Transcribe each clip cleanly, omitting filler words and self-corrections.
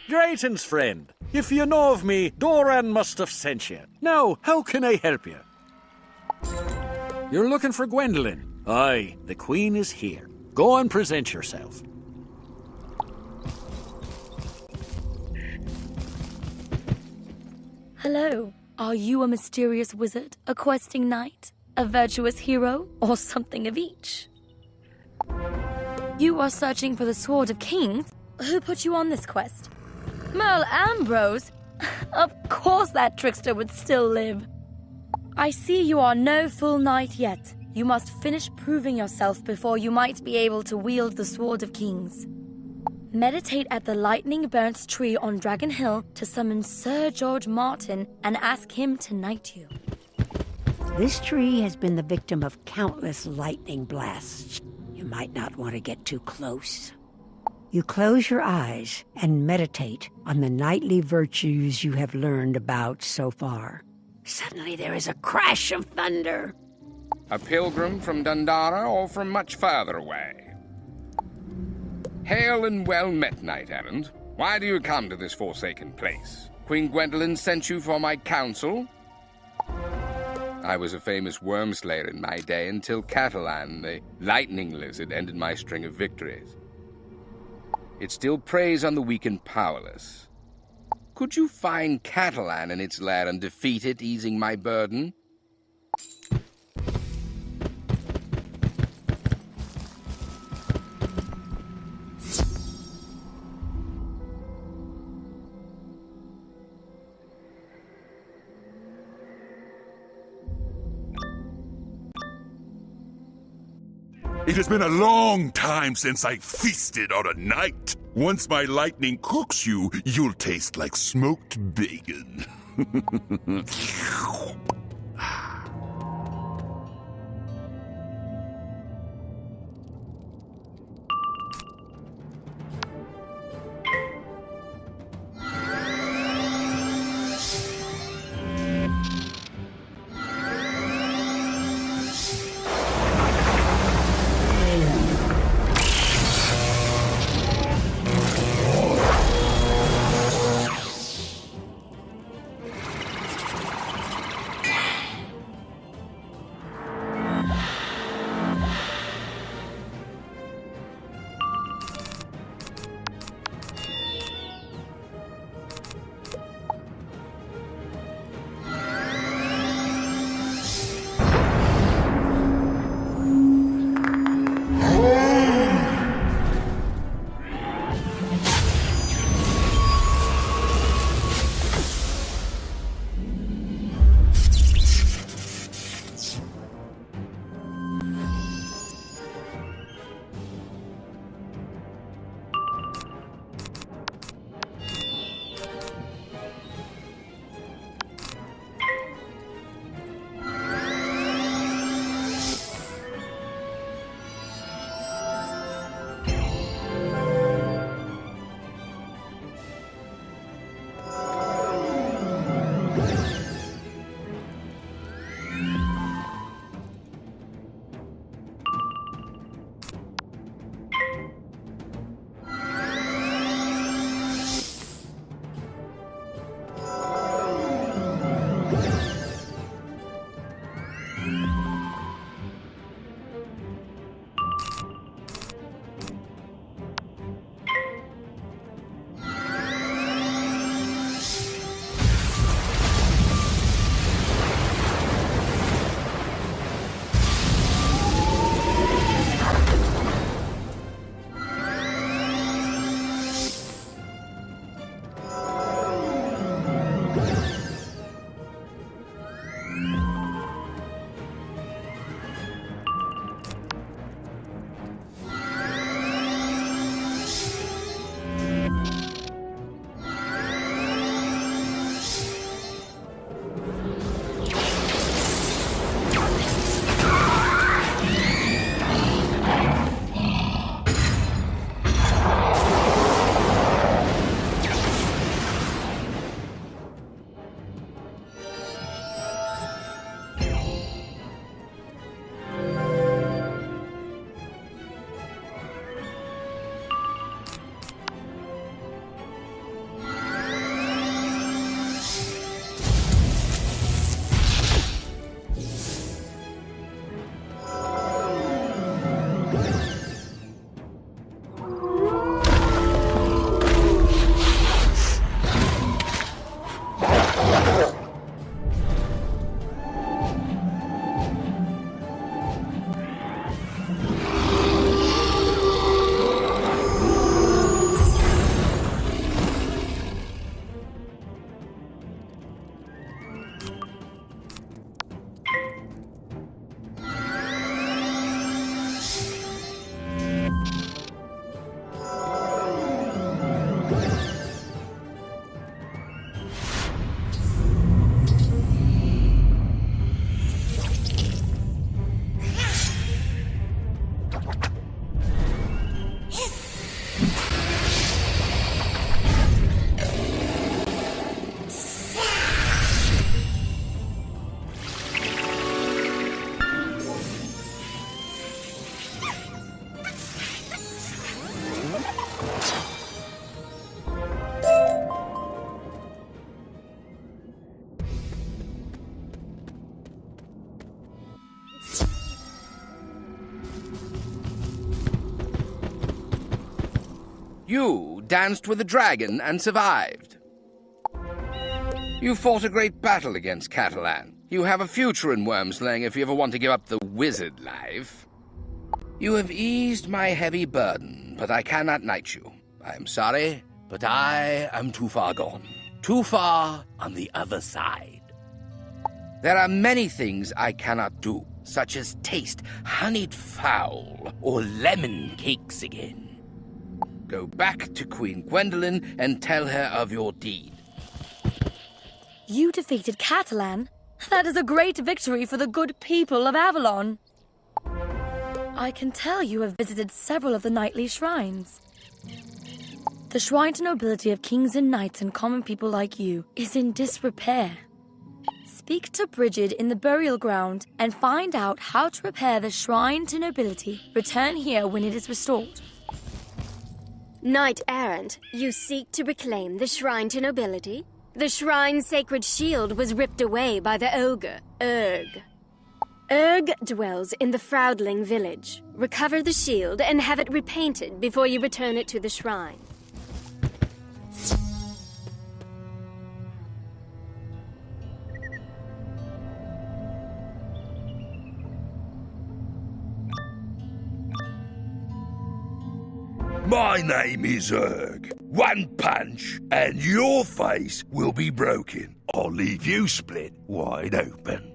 Drayton's friend. If you know of me, Doran must have sent you. Now, how can I help you? You're looking for Gwendolyn. Aye, the Queen is here. Go and present yourself. Hello. Are you a mysterious wizard, a questing knight, a virtuous hero, or something of each? You are searching for the Sword of Kings? Who put you on this quest? Merle Ambrose? Of course that trickster would still live. I see you are no full knight yet. You must finish proving yourself before you might be able to wield the Sword of Kings. Meditate at the lightning-burnt tree on Dragon Hill to summon Sir George Martin and ask him to knight you. This tree has been the victim of countless lightning blasts. You might not want to get too close. You close your eyes and meditate on the knightly virtues you have learned about so far. Suddenly there is a crash of thunder. A pilgrim from Dundara or from much further away? Hail and well met, knight-errant. Why do you come to this forsaken place? Queen Gwendolyn sent you for my counsel? I was a famous worm-slayer in my day until Catalan, the lightning lizard, ended my string of victories. It still preys on the weak and powerless. Could you find Catalan in its lair and defeat it, easing my burden? It has been a long time since I feasted on a knight. Once my lightning cooks you, you'll taste like smoked bacon. You danced with a dragon and survived. You fought a great battle against Catalan. You have a future in Wormslaying if you ever want to give up the wizard life. You have eased my heavy burden, but I cannot knight you. I am sorry, but I am too far gone. Too far on the other side. There are many things I cannot do, such as taste honeyed fowl or lemon cakes again. Go back to Queen Gwendolen and tell her of your deed. You defeated Catalan? That is a great victory for the good people of Avalon. I can tell you have visited several of the knightly shrines. The shrine to nobility of kings and knights and common people like you is in disrepair. Speak to Bridget in the burial ground and find out how to repair the shrine to nobility. Return here when it is restored. Knight-errant, you seek to reclaim the shrine to nobility? The shrine's sacred shield was ripped away by the ogre, Urg. Urg dwells in the Froudling village. Recover the shield and have it repainted before you return it to the shrine. My name is Urg. One punch, and your face will be broken. I'll leave you split wide open.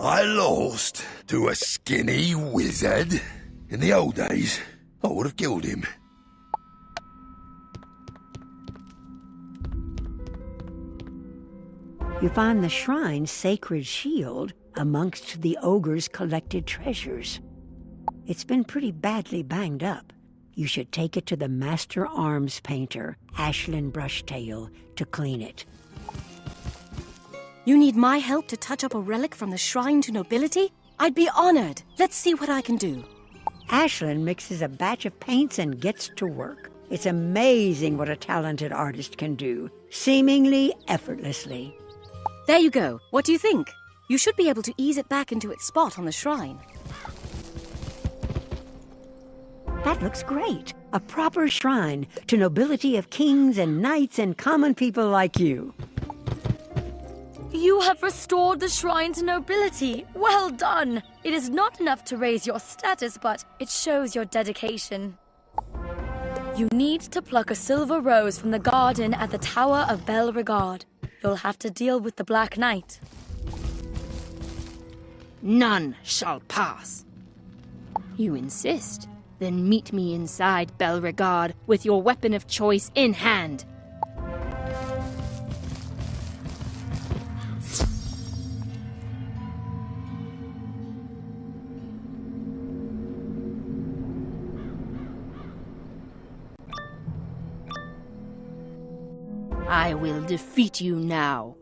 I lost to a skinny wizard. In the old days, I would have killed him. You find the shrine's sacred shield amongst the ogre's collected treasures. It's been pretty badly banged up. You should take it to the master arms painter, Ashlyn Brushtail, to clean it. You need my help to touch up a relic from the shrine to nobility? I'd be honored. Let's see what I can do. Ashlyn mixes a batch of paints and gets to work. It's amazing what a talented artist can do, seemingly effortlessly. There you go. What do you think? You should be able to ease it back into its spot on the shrine. That looks great. A proper shrine to nobility of kings and knights and common people like you. You have restored the shrine to nobility. Well done. It is not enough to raise your status, but it shows your dedication. You need to pluck a silver rose from the garden at the Tower of Belregard. You'll have to deal with the Black Knight. None shall pass. You insist? Then meet me inside Belregard with your weapon of choice in hand. I will defeat you now.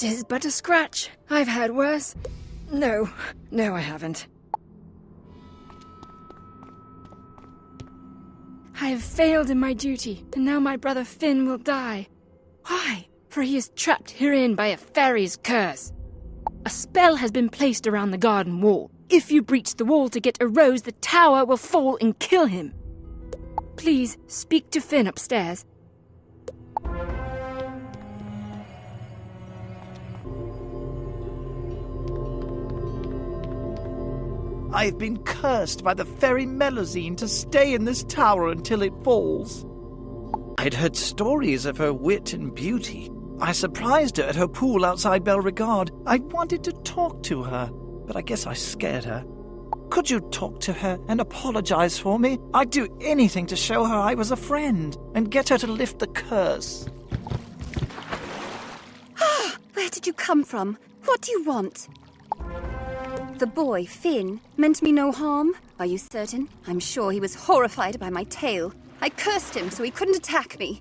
'Tis but a scratch. I've had worse. No, I haven't. I have failed in my duty, and now my brother Finn will die. Why? For he is trapped herein by a fairy's curse. A spell has been placed around the garden wall. If you breach the wall to get a rose, the tower will fall and kill him. Please, speak to Finn upstairs. I've been cursed by the fairy Melusine to stay in this tower until it falls. I'd heard stories of her wit and beauty. I surprised her at her pool outside Belregard. I wanted to talk to her, but I guess I scared her. Could you talk to her and apologize for me? I'd do anything to show her I was a friend and get her to lift the curse. Where did you come from? What do you want? The boy, Finn, meant me no harm. Are you certain? I'm sure he was horrified by my tale. I cursed him so he couldn't attack me.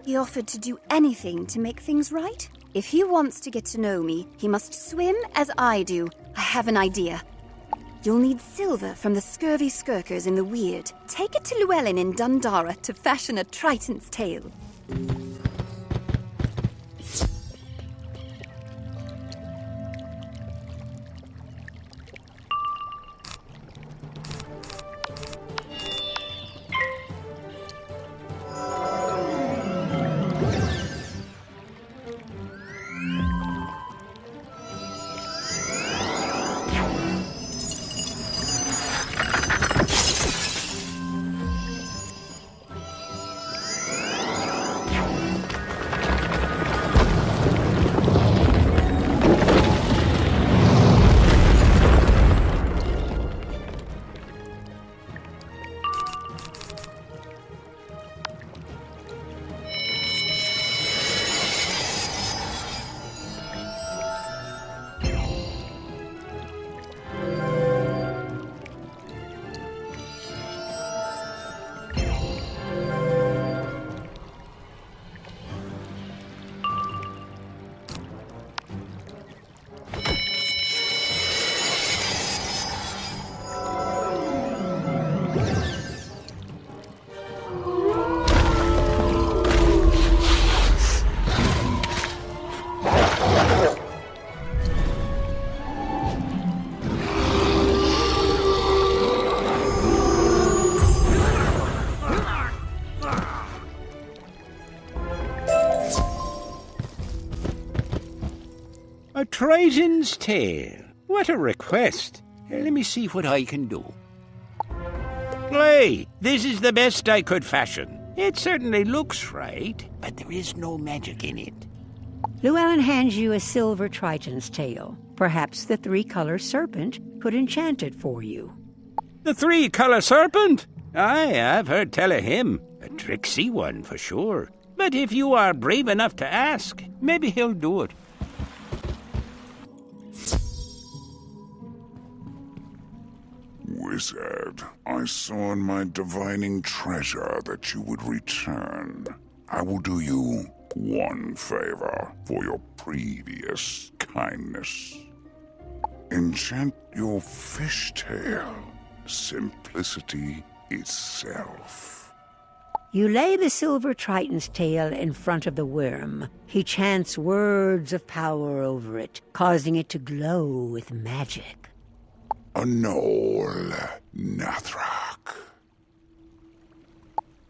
He offered to do anything to make things right. If he wants to get to know me, he must swim as I do. I have an idea. You'll need silver from the scurvy skirkers in the Weird. Take it to Llewellyn in Dundara to fashion a Triton's tail. A Triton's tail. What a request. Let me see what I can do. Play! This is the best I could fashion. It certainly looks right, but there is no magic in it. Llewellyn hands you a silver Triton's tail. Perhaps the three-color serpent could enchant it for you. The three-color serpent? Aye, I've heard tell of him. A tricksy one, for sure. But if you are brave enough to ask, maybe he'll do it. Wizard, I saw in my divining treasure that you would return. I will do you one favor for your previous kindness. Enchant your fishtail. Simplicity itself. You lay the silver Triton's tail in front of the worm. He chants words of power over it, causing it to glow with magic. Anol Nathrak.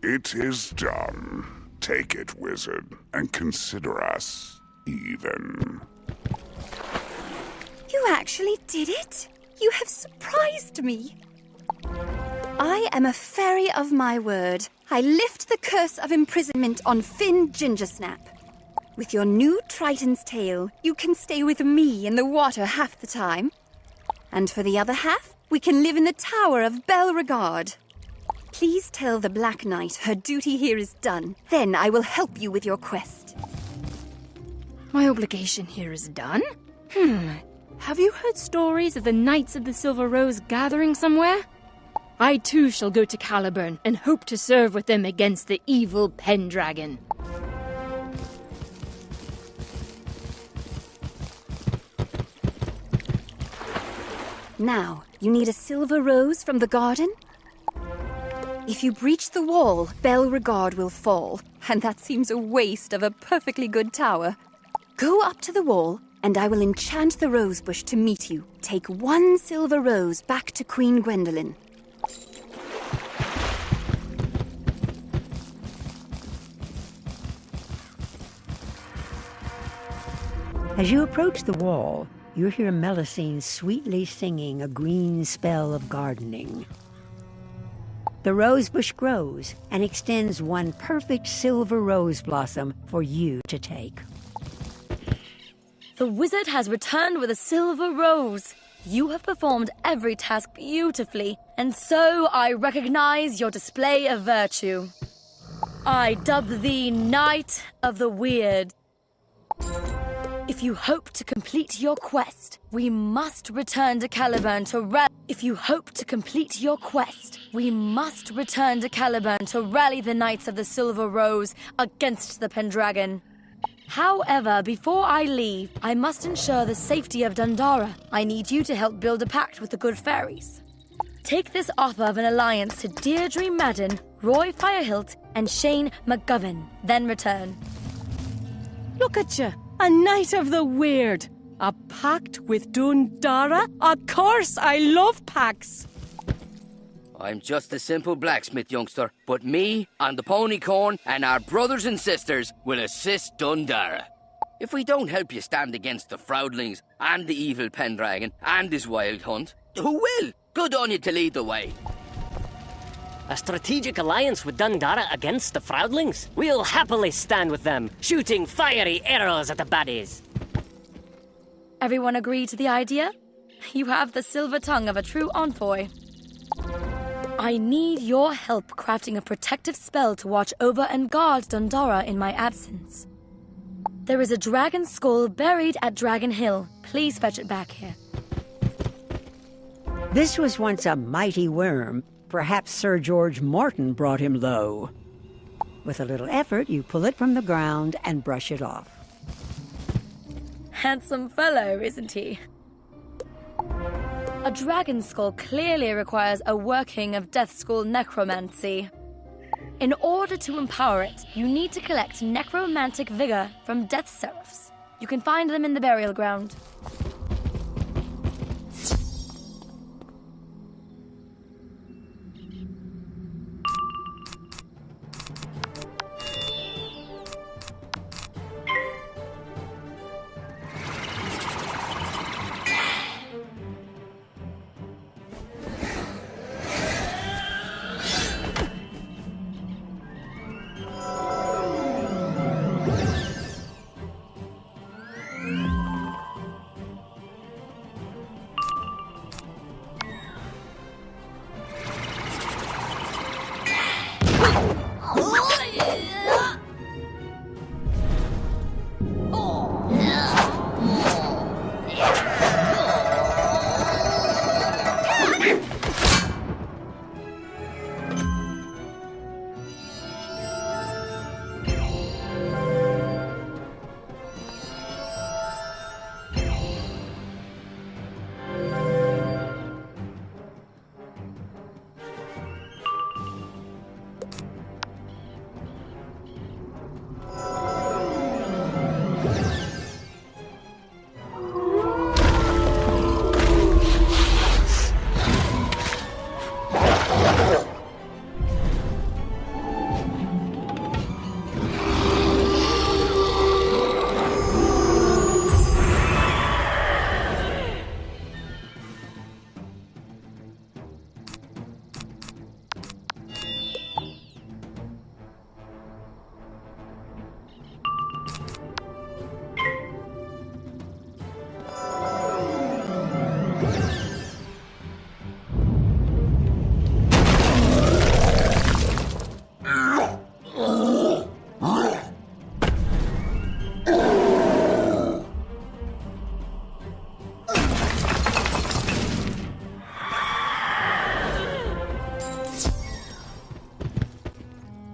It is done. Take it, wizard, and consider us even. You actually did it? You have surprised me. I am a fairy of my word. I lift the curse of imprisonment on Finn Gingersnap. With your new Triton's tail, you can stay with me in the water half the time. And for the other half, we can live in the tower of Belregard. Please tell the Black Knight her duty here is done. Then I will help you with your quest. My obligation here is done? Have you heard stories of the Knights of the Silver Rose gathering somewhere? I too shall go to Caliburn and hope to serve with them against the evil Pendragon. Now, you need a silver rose from the garden? If you breach the wall, Belregard will fall, and that seems a waste of a perfectly good tower. Go up to the wall, and I will enchant the rose bush to meet you. Take 1 silver rose back to Queen Gwendolen. As you approach the wall, you hear Melusine sweetly singing a green spell of gardening. The rosebush grows and extends 1 perfect silver rose blossom for you to take. The wizard has returned with a silver rose. You have performed every task beautifully, and so I recognize your display of virtue. I dub thee Knight of the Weird. If you hope to complete your quest, we must return to Caliburn to rally the Knights of the Silver Rose against the Pendragon. However, before I leave, I must ensure the safety of Dundara. I need you to help build a pact with the good fairies. Take this offer of an alliance to Deirdre Madden, Roy Firehilt, and Shane McGovern, then return. Look at you, a Knight of the Weird. A pact with Dundara? Of course, I love pacts. I'm just a simple blacksmith, youngster, but me and the ponycorn and our brothers and sisters will assist Dundara. If we don't help you stand against the Froudlings and the evil Pendragon and his wild hunt, who will? Good on you to lead the way. A strategic alliance with Dundara against the Froudlings? We'll happily stand with them, shooting fiery arrows at the baddies. Everyone agree to the idea? You have the silver tongue of a true envoy. I need your help crafting a protective spell to watch over and guard Dundara in my absence. There is a dragon skull buried at Dragon Hill. Please fetch it back here. This was once a mighty worm. Perhaps Sir George Morton brought him low. With a little effort, you pull it from the ground and brush it off. Handsome fellow, isn't he? A dragon skull clearly requires a working of Death School necromancy. In order to empower it, you need to collect necromantic vigor from Death Seraphs. You can find them in the burial ground.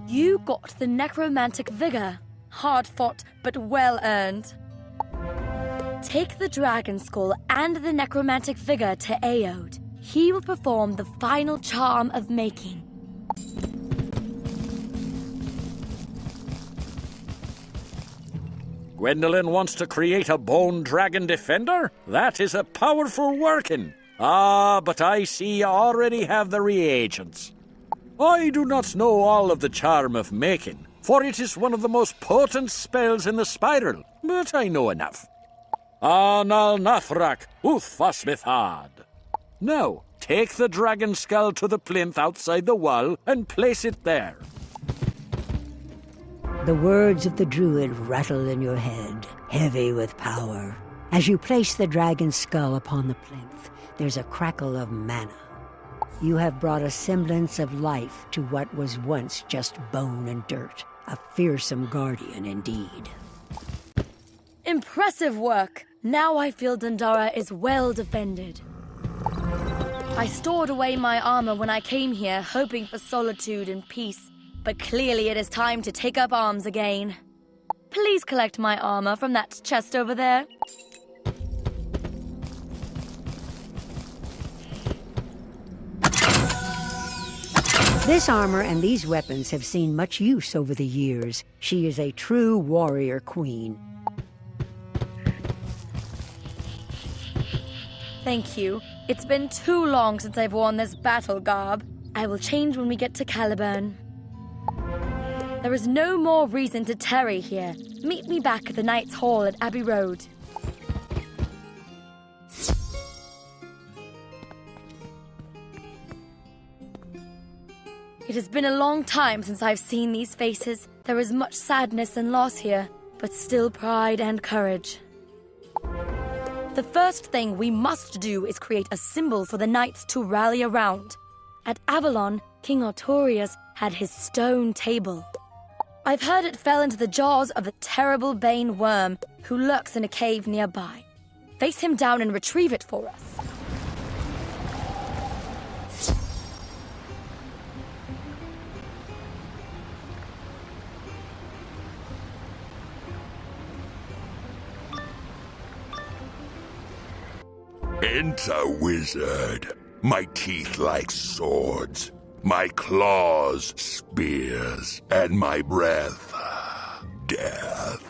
You got the necromantic vigor. Hard fought, but well earned. Take the dragon skull and the necromantic figure to Aod. He will perform the final charm of making. Gwendolyn wants to create a bone dragon defender? That is a powerful working. Ah, but I see you already have the reagents. I do not know all of the charm of making, for it is one of the most potent spells in the spiral, but I know enough. Anal Nathrak, Uthfasmithad. Now, take the dragon skull to the plinth outside the wall and place it there. The words of the druid rattle in your head, heavy with power. As you place the dragon's skull upon the plinth, there's a crackle of mana. You have brought a semblance of life to what was once just bone and dirt. A fearsome guardian indeed. Impressive work! Now I feel Dundara is well defended. I stored away my armor when I came here, hoping for solitude and peace. But clearly it is time to take up arms again. Please collect my armor from that chest over there. This armor and these weapons have seen much use over the years. She is a true warrior queen. Thank you. It's been too long since I've worn this battle garb. I will change when we get to Caliburn. There is no more reason to tarry here. Meet me back at the Knight's Hall at Abbey Road. It has been a long time since I've seen these faces. There is much sadness and loss here, but still pride and courage. The first thing we must do is create a symbol for the knights to rally around. At Avalon, King Artorius had his stone table. I've heard it fell into the jaws of a terrible Bane worm who lurks in a cave nearby. Face him down and retrieve it for us. Enter, wizard. My teeth like swords, my claws spears, and my breath death.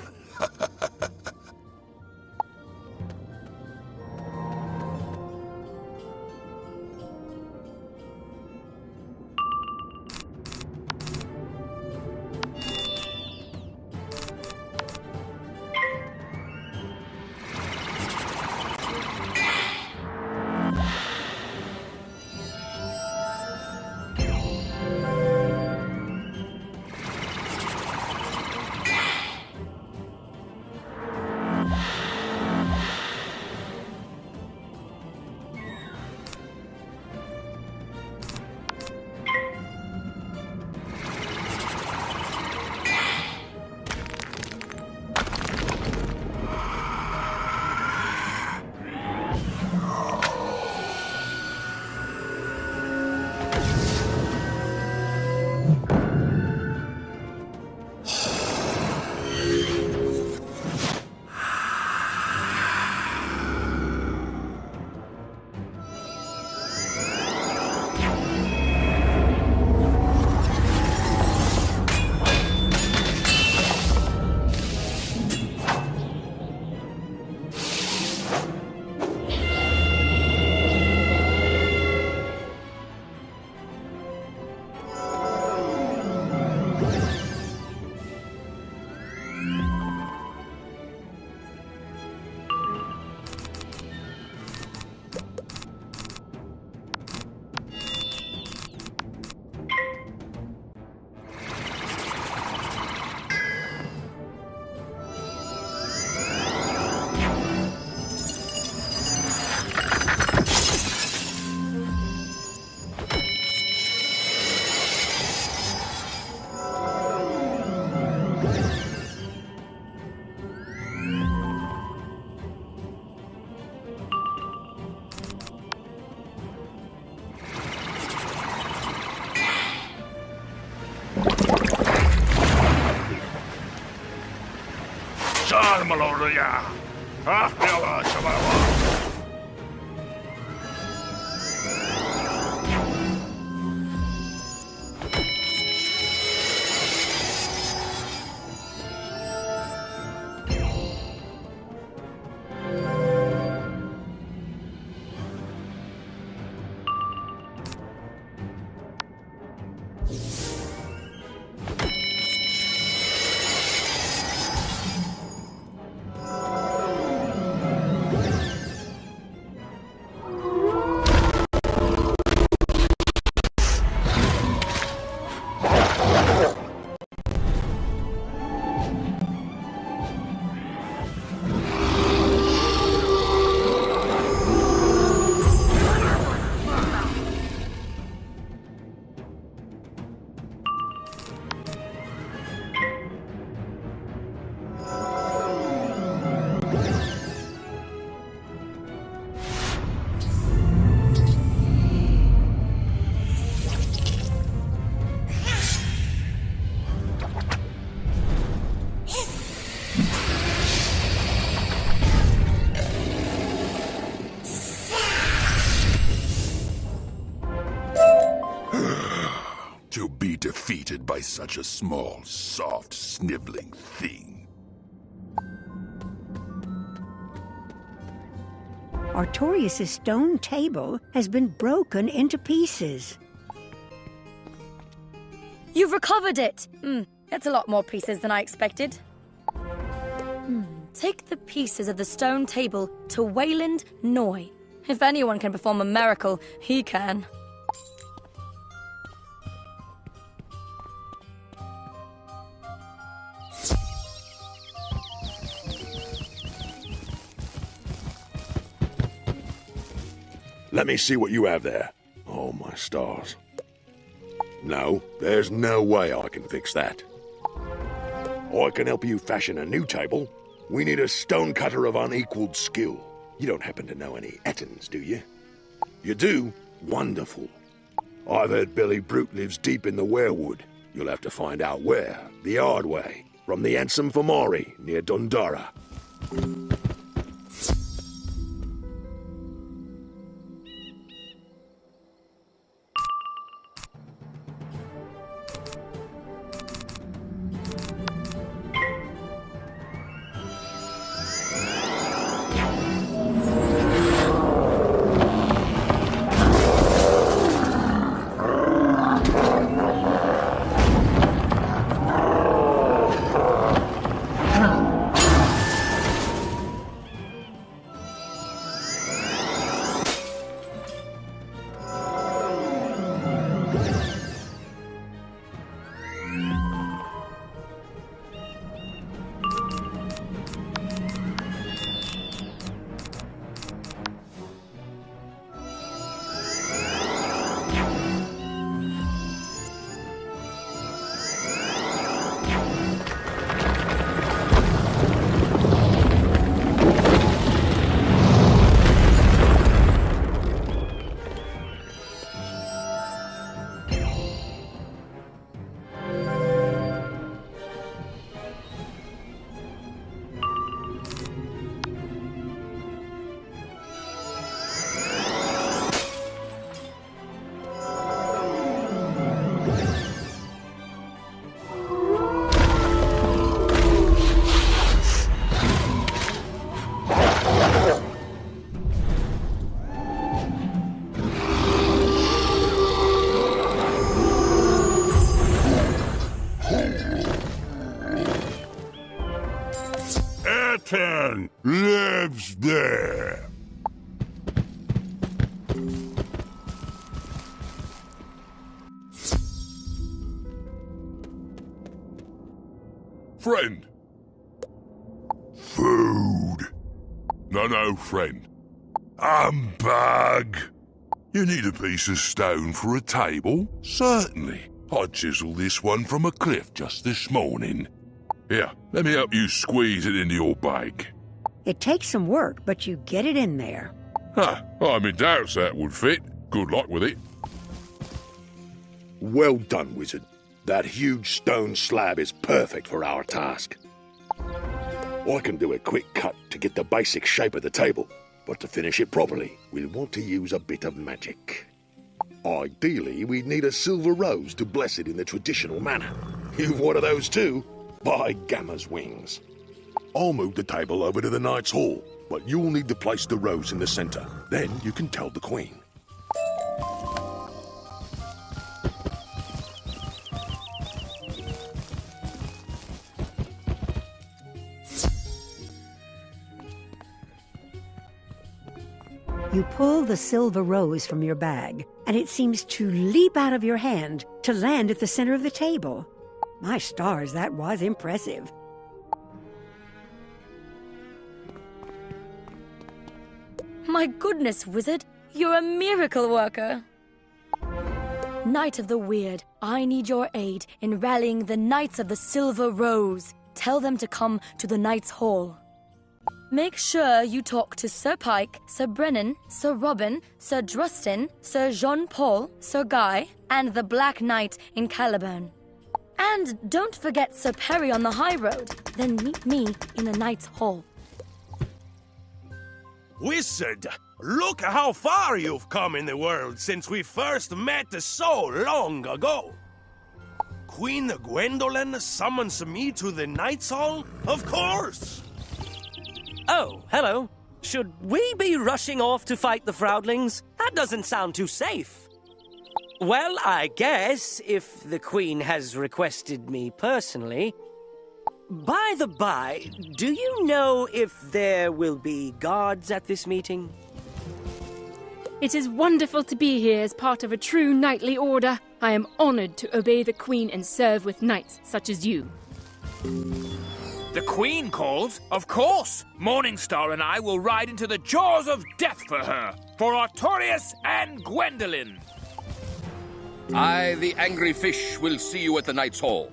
Salmaloria! To be defeated by such a small, soft, sniveling thing. Artorius' stone table has been broken into pieces. You've recovered it! That's a lot more pieces than I expected. Take the pieces of the stone table to Wayland Noy. If anyone can perform a miracle, he can. Let me see what you have there. Oh, my stars. No, there's no way I can fix that. I can help you fashion a new table. We need a stonecutter of unequaled skill. You don't happen to know any Ettons, do you? You do? Wonderful. I've heard Billy Brute lives deep in the werewood. You'll have to find out where, the hard way, from the Ansem Famari, near Dundara. Lives there. Friend. Food. No, friend. Humbug. You need a piece of stone for a table? Certainly. I chiseled this one from a cliff just this morning. Here, let me help you squeeze it into your bag. It takes some work, but you get it in there. I'm in doubts that would fit. Good luck with it. Well done, wizard. That huge stone slab is perfect for our task. I can do a quick cut to get the basic shape of the table, but to finish it properly, we'll want to use a bit of magic. Ideally, we'd need a silver rose to bless it in the traditional manner. You've one of those too? By Gamma's wings. I'll move the table over to the Knight's Hall, but you'll need to place the rose in the center. Then you can tell the Queen. You pull the silver rose from your bag, and it seems to leap out of your hand to land at the center of the table. My stars, that was impressive. My goodness, wizard, you're a miracle worker. Knight of the Weird, I need your aid in rallying the Knights of the Silver Rose. Tell them to come to the Knight's Hall. Make sure you talk to Sir Pike, Sir Brennan, Sir Robin, Sir Drustin, Sir Jean-Paul, Sir Guy, and the Black Knight in Caliburn. And don't forget Sir Perry on the high road. Then meet me in the Knight's Hall. Wizard, look how far you've come in the world since we first met so long ago. Queen Gwendolyn summons me to the Knight's Hall? Of course! Oh, hello. Should we be rushing off to fight the Froudlings? That doesn't sound too safe. Well, I guess, if the Queen has requested me personally. By the by, do you know if there will be guards at this meeting? It is wonderful to be here as part of a true knightly order. I am honored to obey the Queen and serve with knights such as you. The Queen calls? Of course! Morningstar and I will ride into the jaws of death for her, for Artorius and Gwendolyn. I, the Angry Fish, will see you at the Knight's Hall.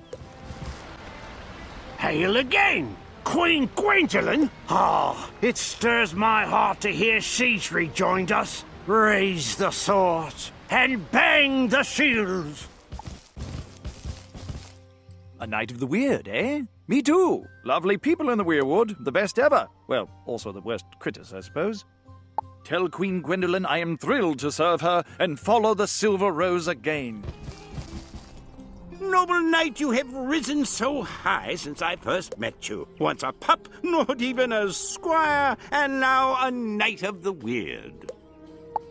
Hail again! Queen Gwendolyn? Ah, it stirs my heart to hear she's rejoined us. Raise the swords and bang the shields! A Knight of the Weird, eh? Me too. Lovely people in the Weirwood, the best ever. Well, also the worst critters, I suppose. Tell Queen Gwendolyn I am thrilled to serve her and follow the Silver Rose again. Noble knight, you have risen so high since I first met you. Once a pup, not even a squire, and now a Knight of the Weird.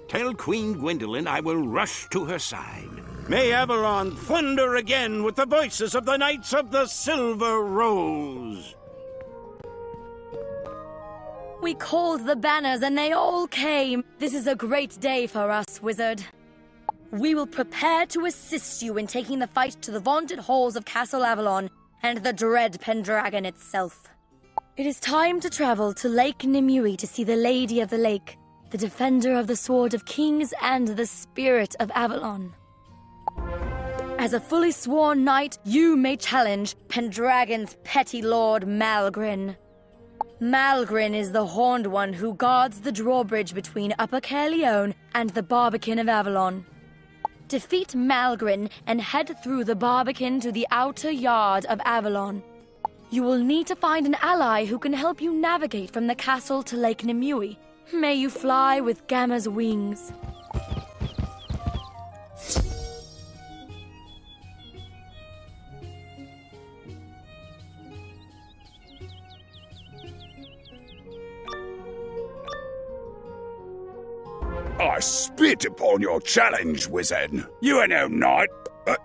Tell Queen Gwendolyn I will rush to her side. May Avalon thunder again with the voices of the Knights of the Silver Rose. We called the banners and they all came. This is a great day for us, wizard. We will prepare to assist you in taking the fight to the vaunted halls of Castle Avalon and the dread Pendragon itself. It is time to travel to Lake Nimue to see the Lady of the Lake, the defender of the Sword of Kings and the Spirit of Avalon. As a fully sworn knight, you may challenge Pendragon's petty lord Malgrin. Malgrin is the horned one who guards the drawbridge between Upper Caerleon and the Barbican of Avalon. Defeat Malgrin and head through the Barbican to the outer yard of Avalon. You will need to find an ally who can help you navigate from the castle to Lake Nimue. May you fly with Gamma's wings. I spit upon your challenge, wizard. You are no knight.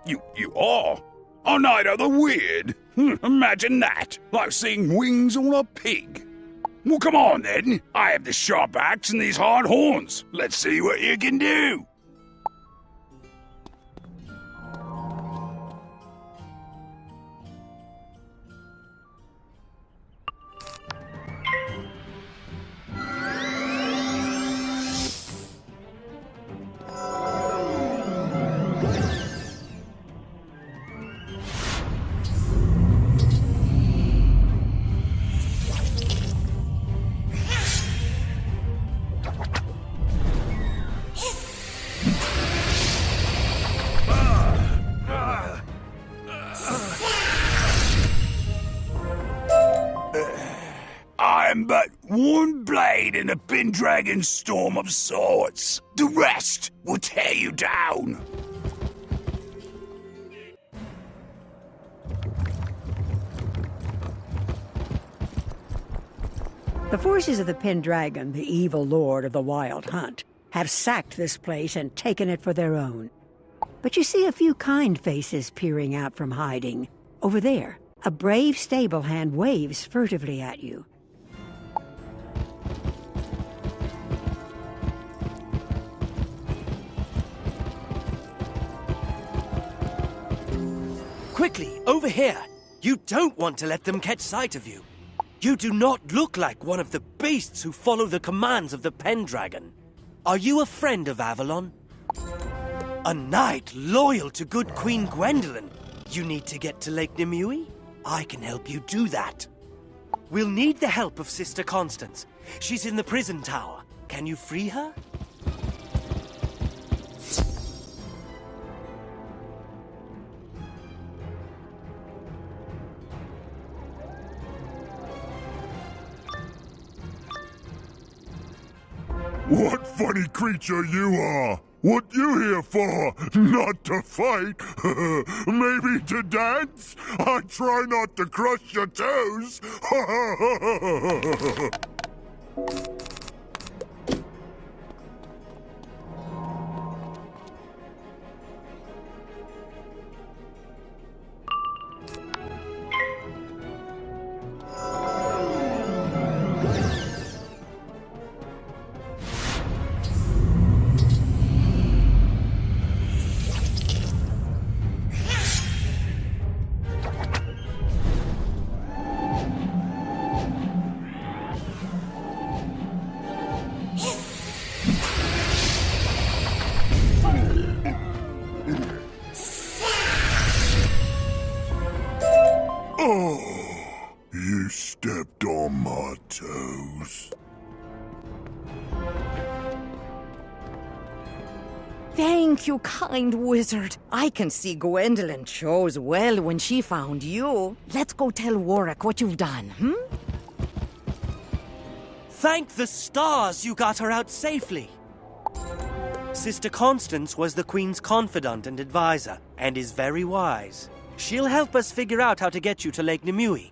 You are. A Knight of the Weird. Imagine that. Like seeing wings on a pig. Well, come on then. I have the sharp axe and these hard horns. Let's see what you can do. am but one blade in a Pendragon storm of sorts. The rest will tear you down. The forces of the Pendragon, the evil lord of the Wild Hunt, have sacked this place and taken it for their own. But you see a few kind faces peering out from hiding. Over there, a brave stable hand waves furtively at you. Quickly, over here! You don't want to let them catch sight of you. You do not look like one of the beasts who follow the commands of the Pendragon. Are you a friend of Avalon? A knight loyal to good Queen Gwendolyn. You need to get to Lake Nimue? I can help you do that. We'll need the help of Sister Constance. She's in the prison tower. Can you free her? What funny creature you are! What you here for? Not to fight? Maybe to dance? I try not to crush your toes! Oh, you stepped on my toes. Thank you, kind wizard. I can see Gwendolyn chose well when she found you. Let's go tell Warwick what you've done, Thank the stars you got her out safely. Sister Constance was the Queen's confidant and advisor, and is very wise. She'll help us figure out how to get you to Lake Nimue.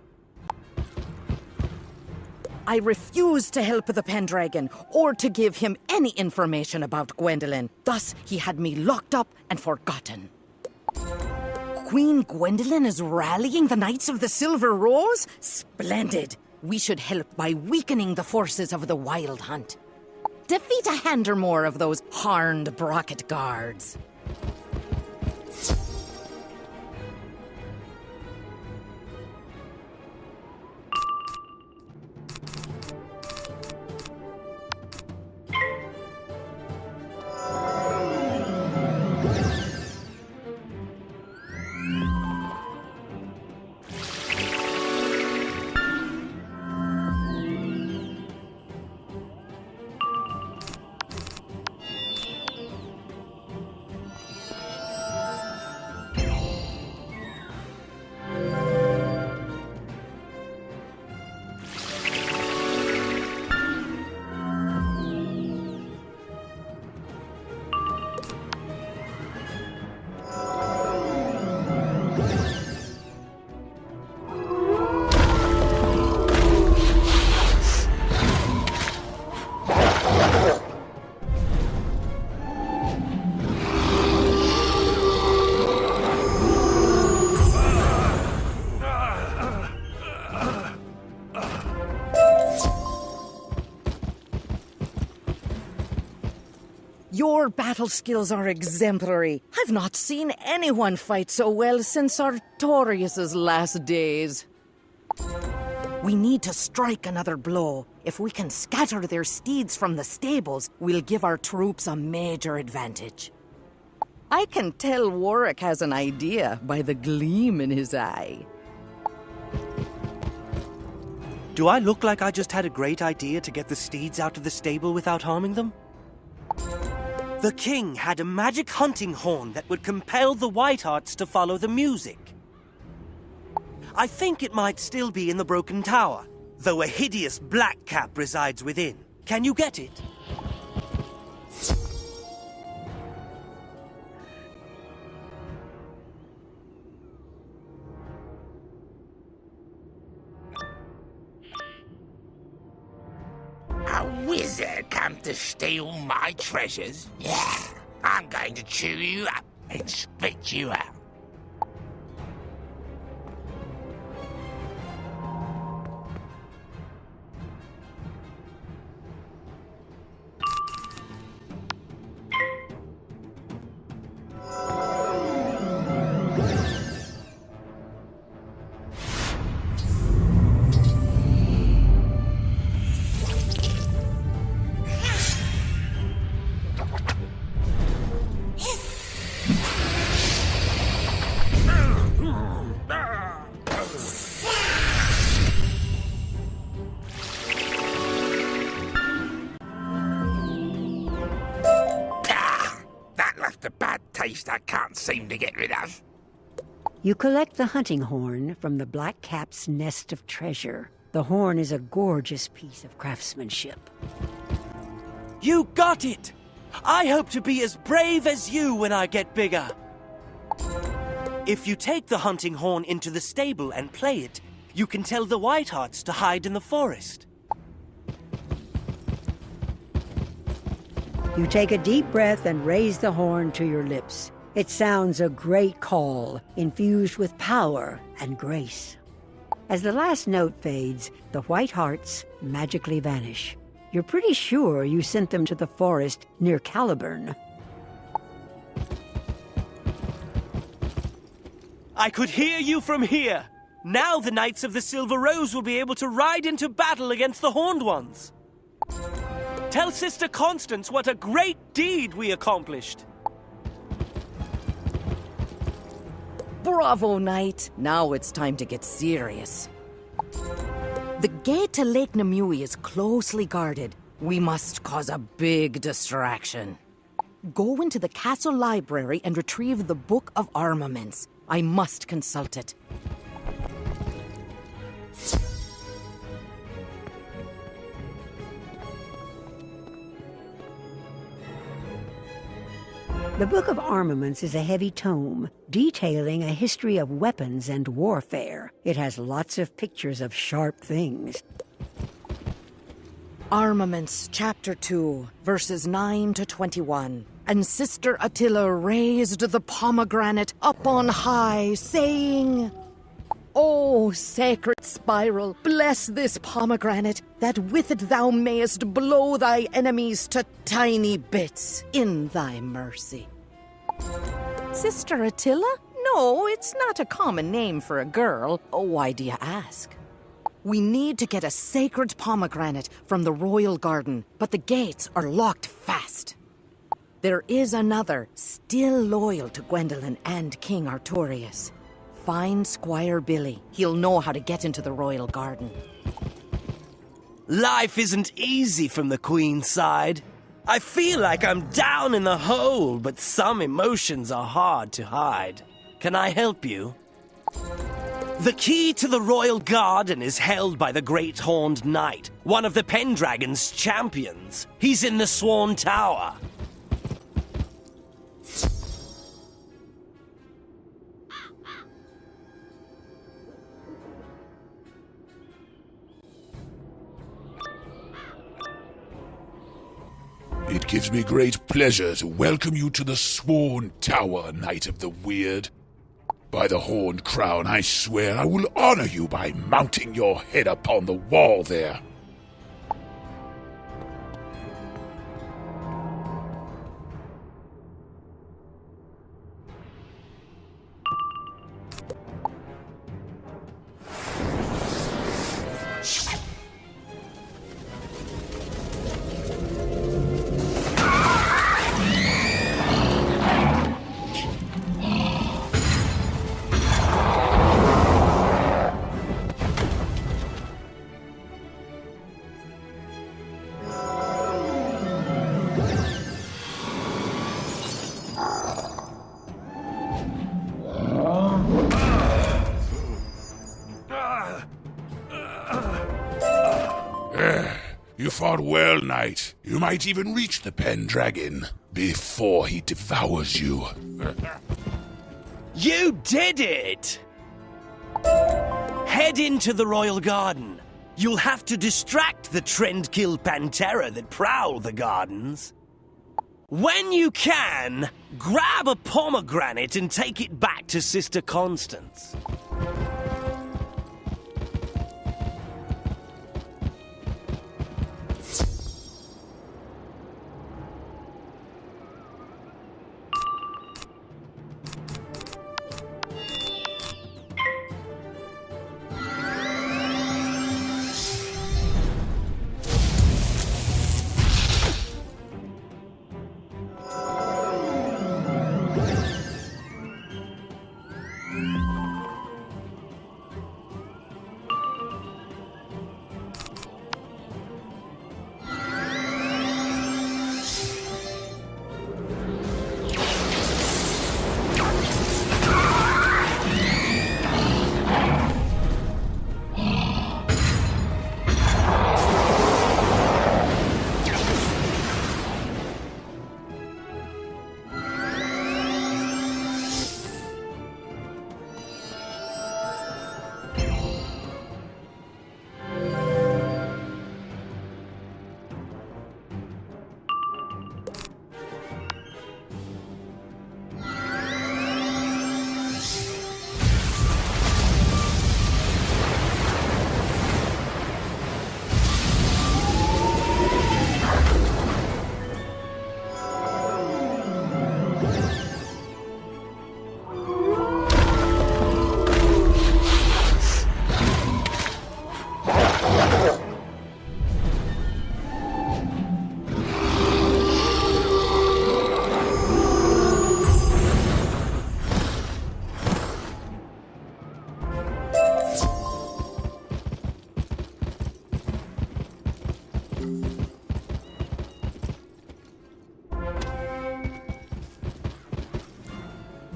I refuse to help the Pendragon, or to give him any information about Gwendolyn. Thus, he had me locked up and forgotten. Queen Gwendolyn is rallying the Knights of the Silver Rose? Splendid! We should help by weakening the forces of the Wild Hunt. Defeat a hand or more of those harned Brocket guards. Your battle skills are exemplary. I've not seen anyone fight so well since Artorius' last days. We need to strike another blow. If we can scatter their steeds from the stables, we'll give our troops a major advantage. I can tell Warwick has an idea by the gleam in his eye. Do I look like I just had a great idea to get the steeds out of the stable without harming them? The king had a magic hunting horn that would compel the Whitehearts to follow the music. I think it might still be in the broken tower. though a hideous black cap resides within. Can you get it? A wizard come to steal my treasures? Yeah, I'm going to chew you up and spit you out. A bad taste I can't seem to get rid of. You collect the hunting horn from the black cap's nest of treasure. The horn is a gorgeous piece of craftsmanship. You got it! I hope to be as brave as you when I get bigger. If you take the hunting horn into the stable and play it, you can tell the Whitehearts to hide in the forest. You take a deep breath and raise the horn to your lips. It sounds a great call, infused with power and grace. As the last note fades, the white hearts magically vanish. You're pretty sure you sent them to the forest near Caliburn. I could hear you from here. Now the Knights of the Silver Rose will be able to ride into battle against the Horned Ones. Tell Sister Constance what a great deed we accomplished. Bravo, Knight. Now it's time to get serious. The gate to Lake Namui is closely guarded. We must cause a big distraction. Go into the castle library and retrieve the Book of Armaments. I must consult it. The Book of Armaments is a heavy tome detailing a history of weapons and warfare. It has lots of pictures of sharp things. Armaments, Chapter 2, verses 9 to 21. And Sister Attila raised the pomegranate up on high, saying, O sacred spiral, bless this pomegranate, that with it thou mayest blow thy enemies to tiny bits in thy mercy. Sister Attila? No, it's not a common name for a girl. Oh, why do you ask? We need to get a sacred pomegranate from the royal garden, but the gates are locked fast. There is another, still loyal to Gwendolen and King Artorius. Find Squire Billy. He'll know how to get into the royal garden. Life isn't easy from the Queen's side. I feel like I'm down in the hole, but some emotions are hard to hide. Can I help you? The key to the royal garden is held by the Great Horned Knight, one of the Pendragon's champions. He's in the Swan Tower. It gives me great pleasure to welcome you to the Swan Tower, Knight of the Weird. By the Horned Crown, I swear I will honor you by mounting your head upon the wall there. You fought well, knight. You might even reach the Pendragon before he devours you. You did it! Head into the Royal Garden. You'll have to distract the trendkill Pantera that prowl the gardens. When you can, grab a pomegranate and take it back to Sister Constance.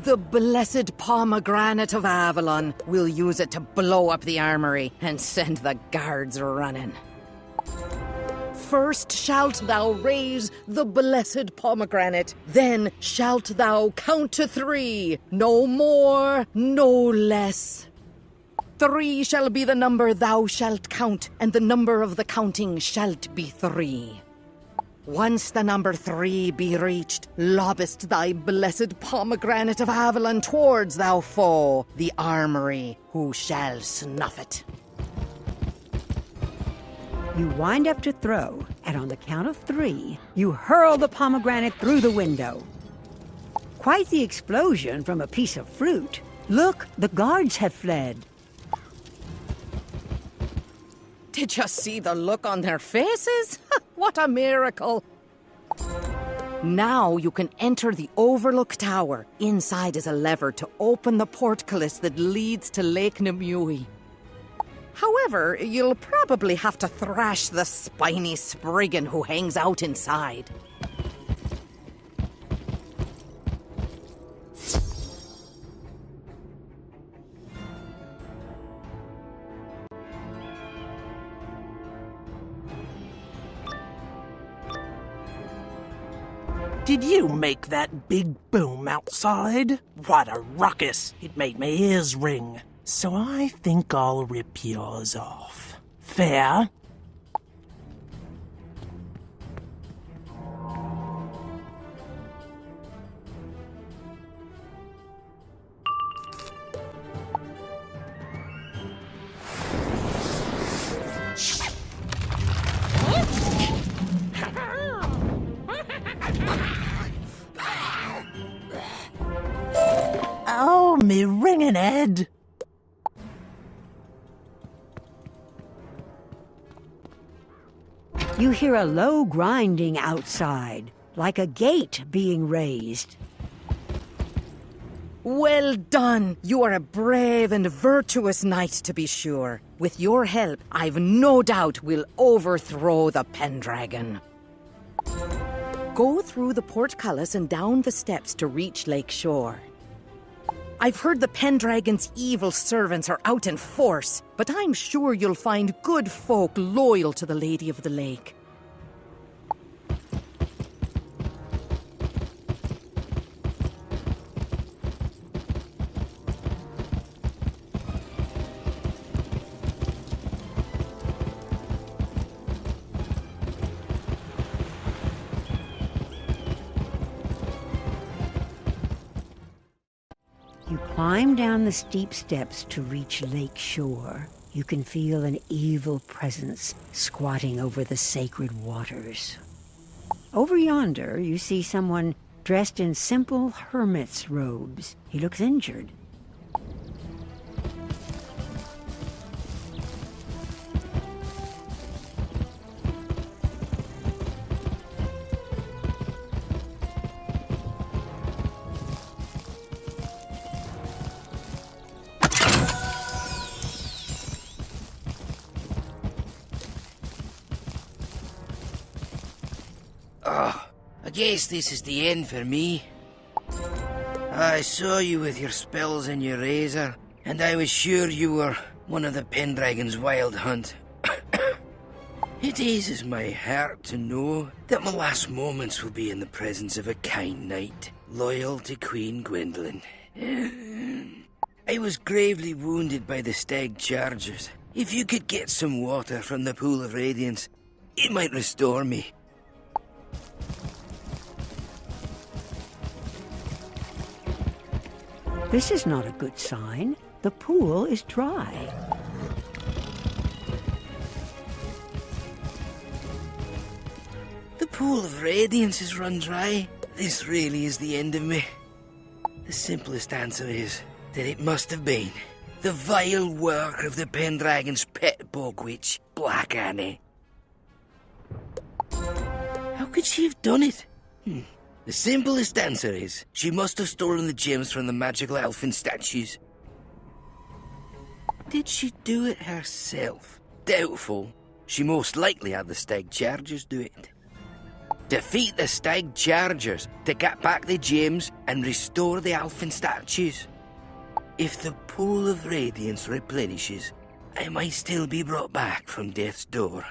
The blessed pomegranate of Avalon. We'll use it to blow up the armory and send the guards running. First shalt thou raise the blessed pomegranate, then shalt thou count to 3, no more, no less. 3 shall be the number thou shalt count, and the number of the counting shalt be 3. Once the number 3 be reached, lobbest thy blessed pomegranate of Avalon towards thou foe, the armory, who shall snuff it. You wind up to throw, and on the count of 3, you hurl the pomegranate through the window. Quite the explosion from a piece of fruit. Look, the guards have fled. Did you see the look on their faces? What a miracle! Now you can enter the Overlook Tower. Inside is a lever to open the portcullis that leads to Lake Nimue. However, you'll probably have to thrash the spiny Spriggan who hangs out inside. Did you make that big boom outside? What a ruckus! It made my ears ring. So I think I'll rip yours off. Fair? Oh, me ringing head. You hear a low grinding outside, like a gate being raised. Well done! You are a brave and virtuous knight, to be sure. With your help, I've no doubt we'll overthrow the Pendragon. Go through the portcullis and down the steps to reach Lake Shore. I've heard the Pendragon's evil servants are out in force, but I'm sure you'll find good folk loyal to the Lady of the Lake. climb down the steep steps to reach Lake Shore, you can feel an evil presence squatting over the sacred waters. Over yonder, you see someone dressed in simple hermit's robes. He looks injured. I guess this is the end for me. I saw you with your spells and your razor, and I was sure you were one of the Pendragon's wild hunt. It eases my heart to know that my last moments will be in the presence of a kind knight, loyal to Queen Gwendolen. I was gravely wounded by the stag chargers. If you could get some water from the pool of radiance, it might restore me. This is not a good sign. The pool is dry. The pool of radiance has run dry. This really is the end of me. The simplest answer is that it must have been the vile work of the Pendragon's pet bog witch, Black Annie. How could she have done it? The simplest answer is she must have stolen the gems from the magical elfin statues. Did she do it herself? Doubtful. She most likely had the stag chargers do it. Defeat the stag chargers to get back the gems and restore the elfin statues. If the pool of radiance replenishes, I might still be brought back from death's door.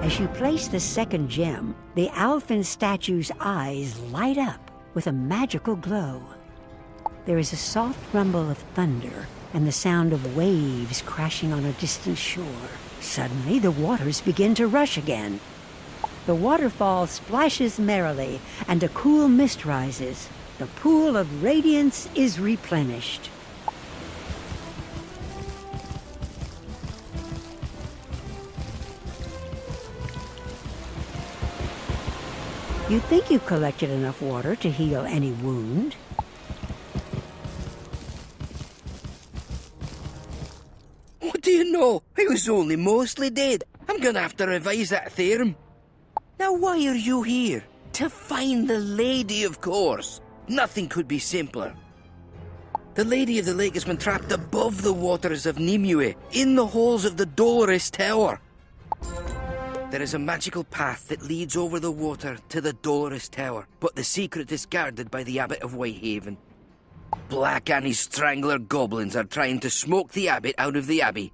As you place the second gem, the elfin statue's eyes light up with a magical glow. There is a soft rumble of thunder and the sound of waves crashing on a distant shore. Suddenly, the waters begin to rush again. The waterfall splashes merrily, and a cool mist rises. The pool of radiance is replenished. You think you've collected enough water to heal any wound. no, I was only mostly dead. I'm gonna have to revise that theorem. Now, why are you here? To find the lady, of course. Nothing could be simpler. The Lady of the Lake has been trapped above the waters of Nimue, in the halls of the Dolorous Tower. There is a magical path that leads over the water to the Dolorous Tower, but the secret is guarded by the Abbot of Whitehaven. Black Annie's Strangler goblins are trying to smoke the Abbot out of the Abbey.